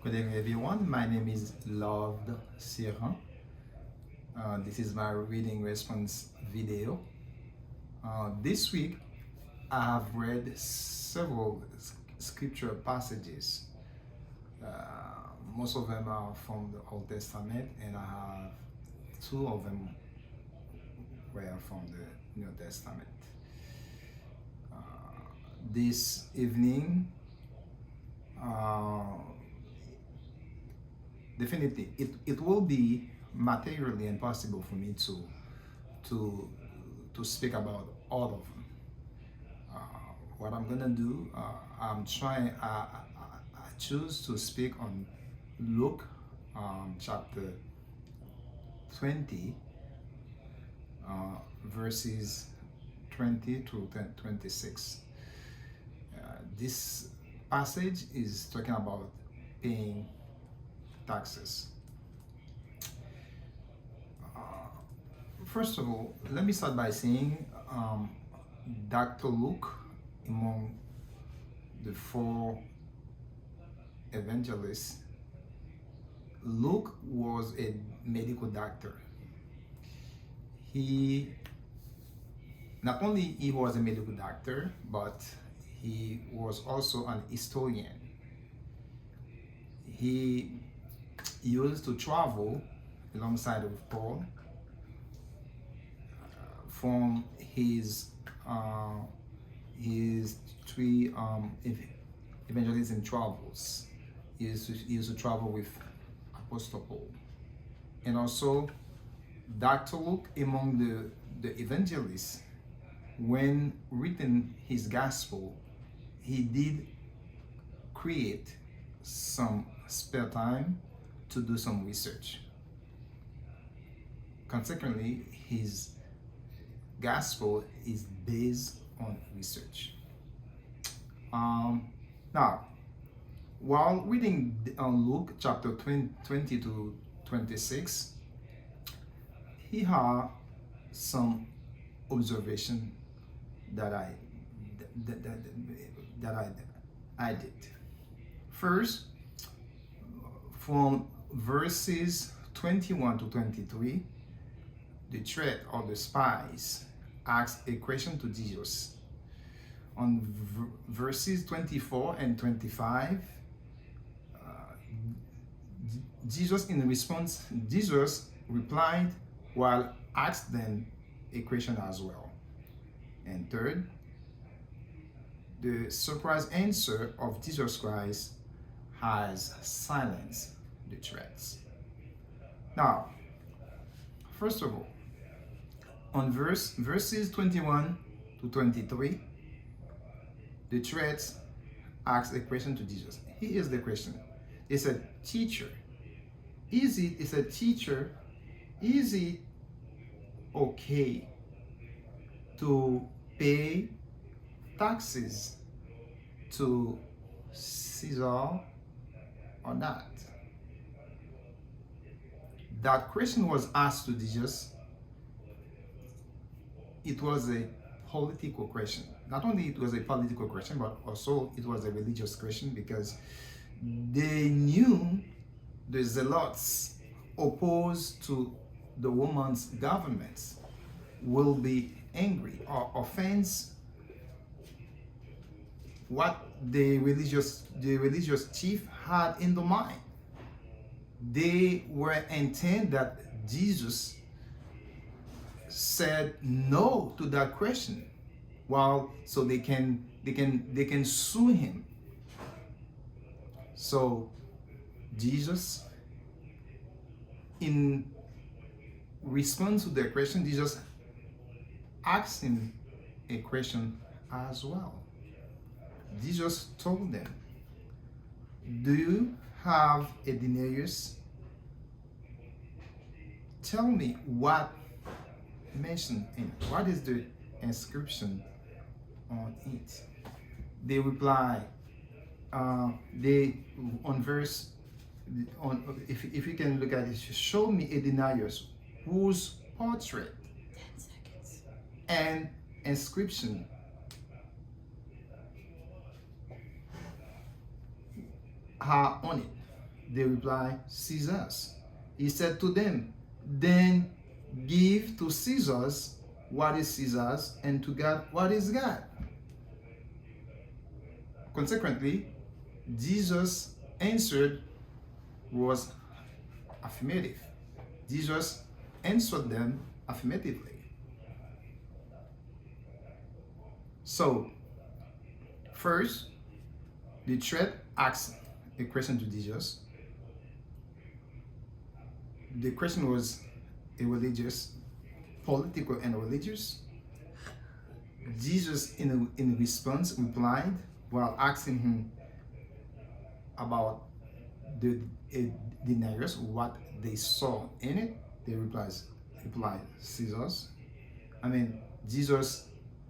Good evening, everyone. My name is Loved Siran. This is my reading response video. This week, I have read several scripture passages. Uh, Most of them are from the Old Testament, and I have two of them were from the New Testament. Uh, this evening, uh, definitely it will be materially impossible for me to to speak about all of them. uh, what I'm gonna do, I'm trying I choose to speak on Luke chapter 20, verses 20 to 26. This passage is talking about paying taxes. First of all, let me start by saying Dr. Luke, among the four evangelists, Luke was a medical doctor. He not only he was a medical doctor, but he was also an historian. He used to travel alongside of Paul from his three evangelism travels. He used to travel with Apostle Paul, and also Dr. Luke, among the evangelists, when written his gospel, he did create some spare time to do some research. Consequently, his gospel is based on research. Now, while reading Luke chapter 20 to 26, here are some observation that that, that, that I did. First, from verses 21 to 23, the threat or the spies asked a question to Jesus. On verses 24 and 25, Jesus replied while asked them a question as well. And third, the surprise answer of Jesus Christ has silenced the threats. Now, first of all, on verses 21 to 23, the threats asked a question to Jesus. Here is the question. They said, "Teacher, is it okay to pay taxes to Caesar or not?" That question was asked to Jesus. It was a political question. Not only it was a political question, but also it was a religious question, because they knew the zealots opposed to the Roman's government will be angry or offense what the religious chief had in the mind. They were intent that Jesus said no to that question, while so they can sue him. So Jesus, in response to their question, Jesus asked him a question as well. Jesus told them, "Do you have a denarius? Tell me what mentioned in it. What is the inscription on it?" They reply, they on verse on if you can look at it, "Show me a denarius whose portrait and inscription are on it." They reply, Caesar's. He said to them, then give to Caesar's what is Caesar's, and to God what is God. Consequently, Jesus' answered was affirmative. Jesus answered them affirmatively. So, first, the threat asked a question to Jesus. The question was a religious, political and religious. Jesus, in response, replied while asking him about the denarius, what they saw in it. They replied, Caesar's. Jesus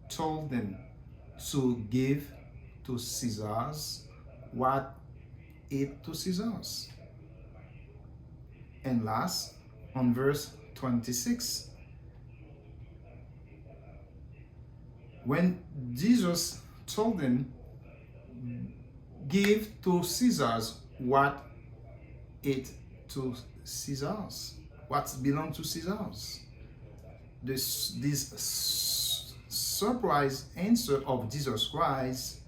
told them to give to Caesar's what is to Caesar's. And last, on verse 26, when Jesus told them, give to Caesar's what it to Caesar's, what belongs to Caesar's. This surprise answer of Jesus Christ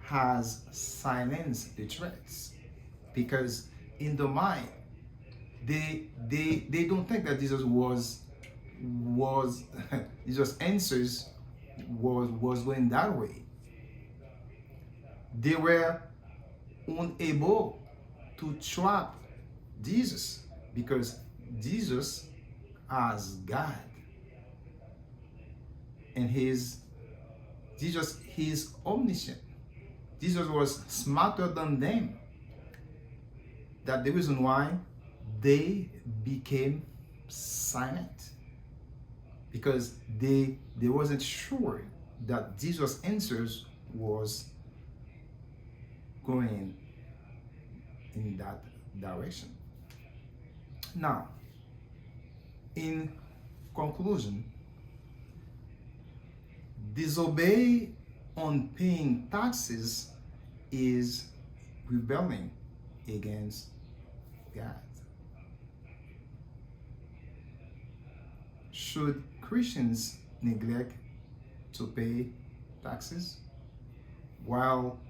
has silenced the threats, because in the mind they don't think that Jesus Jesus' answers was going that way. They were unable to trap Jesus because Jesus as God, and Jesus is omniscient. Jesus was smarter than them. That's the reason why they became silent, because they wasn't sure that Jesus' answers was going in that direction. Now, in conclusion, disobey on paying taxes is rebelling against God. Should Christians neglect to pay taxes? While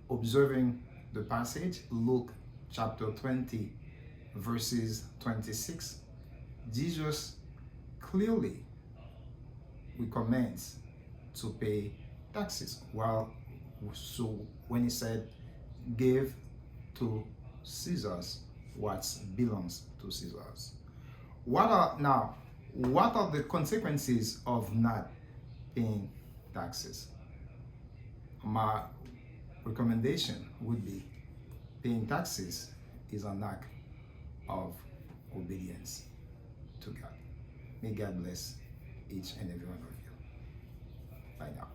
observing the passage, Luke chapter 20, verses 26, Jesus clearly recommends to pay taxes. So when he said, give to Caesar's what belongs to Caesar's. What are the consequences of not paying taxes? My recommendation would be, paying taxes is an act of obedience to God. May God bless each and every one of you. Bye now.